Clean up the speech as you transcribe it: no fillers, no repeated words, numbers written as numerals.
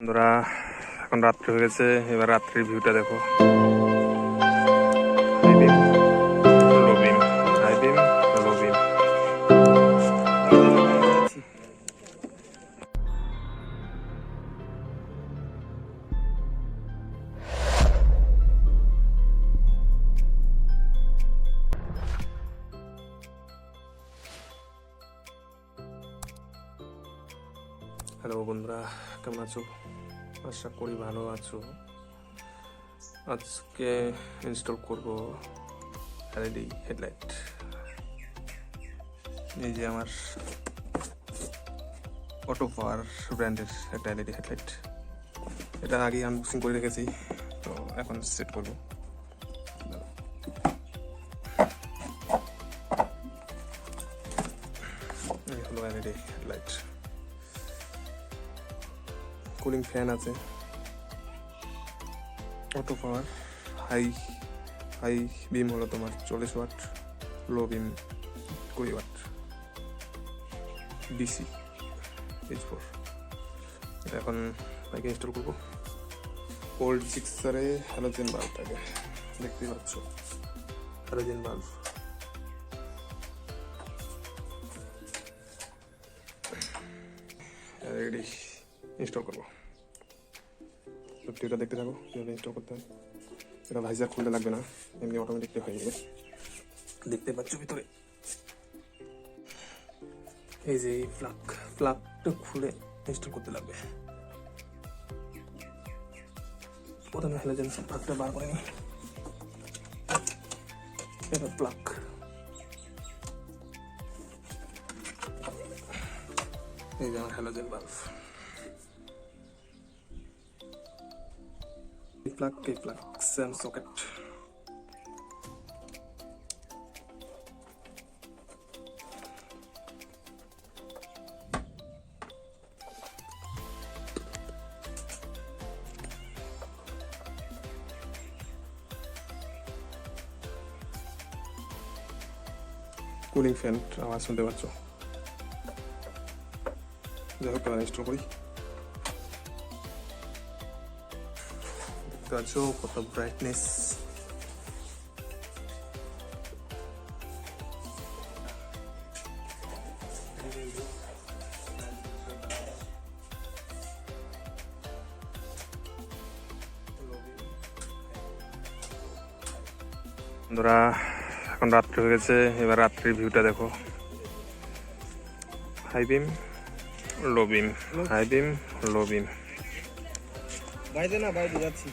বন্ধুরা এখন রাত্রি হয়ে গেছে, এবার রাত্রির ভিউটা দেখো। হ্যালো বন্ধুরা, কেমন আছো? আশা করি ভালো আছো। আজকে ইনস্টল করব এলইডি হেডলাইট। এই যে আমার অটোপাওয়ার ব্র্যান্ডের একটা এলইডি হেডলাইট। এটা আগেই আনবক্সিং করে রেখেছি, তো এখন সেট করব। এই হলো এলইডি হেডলাইট। কুলিং ফ্যান আছে, অটো পাওয়ার, হাই বিম হলো তোমার 40 ওয়াট, লো বিম 20 ওয়াট, ডিসি H4। এটা এখন বাইকে ইনস্টল করবো। ওল্ড 6-এ হ্যালোজেন বাল্বটাকে দেখতেই পাচ্ছ, হ্যালোজেন বাল্ব। রেডি, ইনস্টল করবো। ভিডিওটা দেখতে থাকো, কীভাবে ইনস্টল করতে হয়। এটা ভাইজার খুলতে লাগবে না, এমনি অটোমেটিকলি হয়ে যাবে। দেখতে পাচ্ছ ভিতরে এই যে প্লাগটা খুলে ইনস্টল করতে লাগবে। প্রথমে হ্যালোজেন প্লাগটা বার করে নিই। এটা প্লাগ, এই যে আমার halogen bulb. Plug same socket. Cooling fan আওয়াজ শুনতে পাচ্ছ। যাই হোক, ইনস্টল করি। দেখতে পাচ্ছ কত ব্রাইটনেস। বন্ধুরা এখন রাত্রি হয়ে গেছে, এবার রাত্রির ভিউটা দেখো। হাই বিম, লো বিম, হাই বিম, লো বিম। বাইরে না, বাইরে যাচ্ছি।